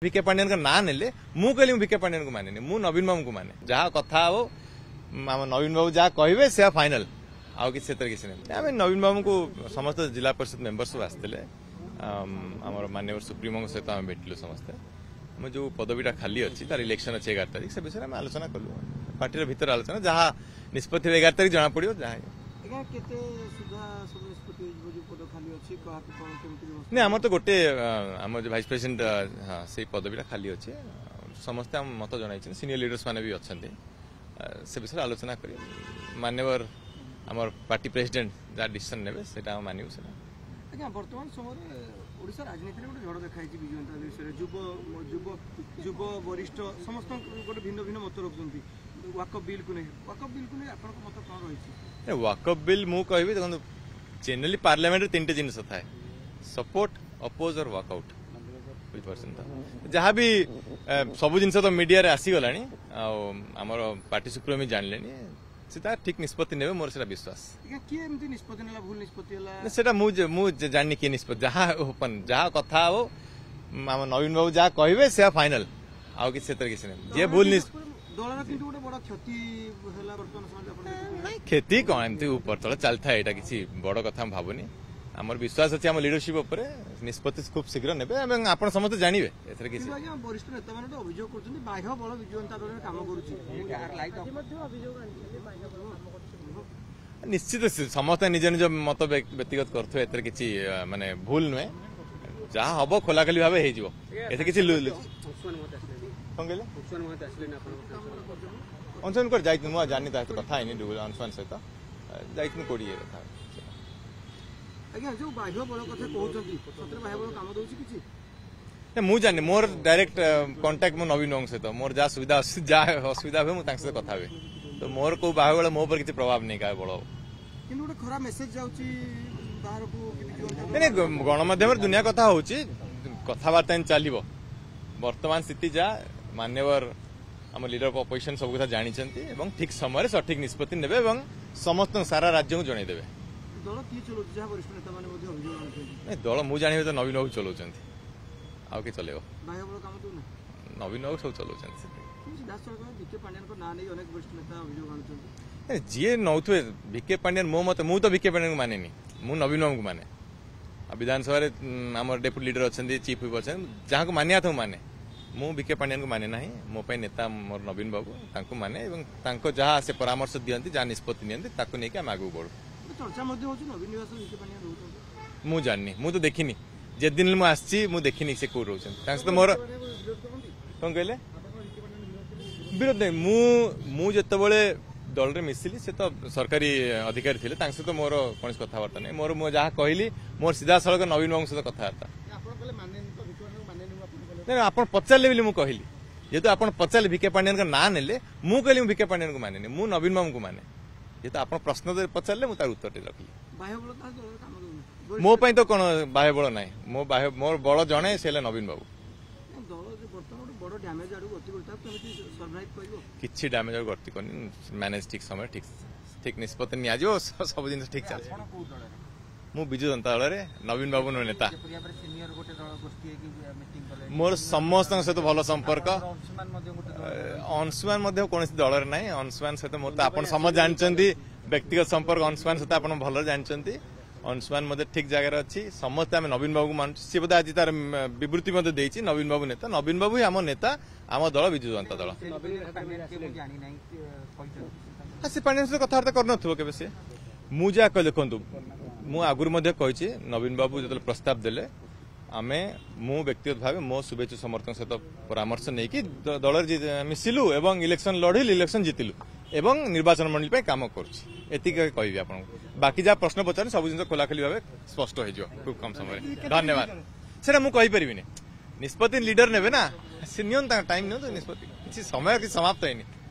विके पांडियन का ना नेले मु कहली विके पांडियन को माने मु नवीन बाबू को माने जहाँ कथा हो नवीन बाबू जहाँ कहे से फाइनल आउ कि किसी नहीं नवीन बाबू को समस्त जिला परिषद मेंबर सब आसते आम माननीय सुप्रीमो सहित आम भेटलु समस्ते मैं जो पदवीटा खाली अच्छी तार इलेक्शन अच्छे 11 तारीख से विषय में आलोचना कलु पार्टी भीतर आलोचना जहाँ निष्पत्ति 11 तारीख जना पड़ो जहाँ नहीं आम तो गोटे आम जो भाइस प्रेसिडेंट हाँ से पदवीटा खाली अच्छे समस्ते आम मत जन सीनियर लीडर्स मैंने भी अच्छा से विषय आलोचना कर मान्यवर आम पार्टी प्रेसिडेंट जहाँ डिसीजन ने मानव से आज्ञा बर्तमान समय ओडिशा राजनीति में गोटे झड़ देखाई विजु जनता विषय युव वरिष्ठ समस्त गोटे भिन्न भिन्न मत रखुंट वाकअप बिल को नहीं आप मत कौन रही वाकअप बिल मु कहि देखो जेनराली पार्लियामेंट तीन जिनस थाए सपोर्ट अपोज और वाकआउट जहाँ भी सब जिन तो मीडिया रे आसीगला आमर पार्टी सुप्रीमो जानले सीधा ठीक निष्पत्ति ने मोर विश्वास जानी किए निष्पत्ति जहाँ ओपन जहाँ कथा हो आम नवीन बाबू जहाँ कहे से फाइनल आउ कि नहीं जे भूल क्षति कौन एमती ऊपर तल चलता है किसी बड़ कथा भावुनी आमर विश्वास अच्छे आम लीडरशिप उपर निष्पत्ति खूब शीघ्र ने आप समस्त जानवे वरिष्ठ नेता मैंने अभियोग कर बाह्य बल विजु जनता दल काम निश्चित समस्त निज निज मत व्यक्तिगत कर किसी माने भूल नुहे जहाँ हम खोलाखोली भाव अंशुमान कर जानी कथा अंशुमान सहित जाइए कोड़ी कथा जो बाह्य बल कथा कहते बाह्य बल काम दौर मु जानी मोर डायरेक्ट कांटेक्ट मो नवीन बाबू सहित मोर जहाँ सुविधा जहाँ असुविधा हुए मुझे कथा हुए तो मोर को बाह्य बल मो पर किसी प्रभाव नहीं क्या बल खराब मेसेज गणमाध्यम दुनिया कथा हूँ कथबार्ता चलो वर्तमान स्थिति जहाँ मान्यवर आम लीडर ऑफ अपोजिशन सब कथा जानते ठीक समय सठिक निष्पत्ति ने समस्त सारा राज्य को जनईदे दल मु जानी तो नवीन बाबू चलाऊँ आउ कि चलो नवीन बाबू सब चलाऊँ जी नौ विके पांडियन मो मत मु तो विके पांडियन को माने मु नवीन बाबू को माने विधानसभा आम डेप्यूटी लीडर अच्छा चीफ व्हिप अच्छा जहाँ को मानिया था माने मु विके पांडियन को माने ना मो नेता मोर नवीन बाबू माने जहाँ से परामर्श दिखती जहाँ निष्पत्ति नियंती नहीं आम आगे बढ़ू मु जाननी मु तो देखनी जे दिन मु आसी मु देखनी से कौ रोचे तो मोर कौन कहले विरोध नहीं मु जिते दल रे मिसिली से तो सरकारी अधिकारी थे सहित मोर कौन कथबार्ता नहीं मोर जहाँ कहली मोर सीधा सड़क नवीन बाबू सहित कथबार्ता नहीं आप पचारे बोली कहली जेहेतु आप पचारे विके पांडियन का ना नेले मु कहली विके पांडियन को माने मु नवीन बाबू को माने जेहेतु आप प्रश्न पचारे मुझे उत्तर रखली मो तो कौन बाह्य बल ना मोर बल जड़े से नवीन बाबू किसी डैमेज गति कर मैनेज ठीक समय ठीक निष्पत्ति नि सब जिन ठीक चलते मु विजु जनता दल नवीन बाबू नेता मोर समस्त सहित भल संपर्क अंशुमान कौन दल ना अंशुमान सहित मोर तो समझ जानते व्यक्तिगत संपर्क अंशुमान सहित आप भल जानते अंशुमान ठीक जगह अच्छी समस्ते आम नवीन बाबू मान सी बोधे आज तार विवृत्ति देती नवीन बाबू नेता नवीन बाबू ही आम नेता आम दल विजु जनता दल से पांडियन सहित कथबार्ता कर सी मुझे कह देखु मु आगुरी कही नवीन बाबू जो प्रस्ताव देले आमे मु व्यक्तिगत भाव मो शुभेच्छु समर्थक सहित परामर्श नहीं कि दल मिसिलु एवं इलेक्शन लड़िलु इलेक्शन जीतिलु एवं निर्वाचन मंडली पे काम करुच्ची कहि आप बाकी जहाँ प्रश्न पचारे सब जिन खोलाखोली भाव स्पष्ट हो खूब कम समय धन्यवाद से मुझे निष्पत्ति लीडर ने ना सी टाइम नियंतु निष्पत्ति किसी समय किसी समाप्त है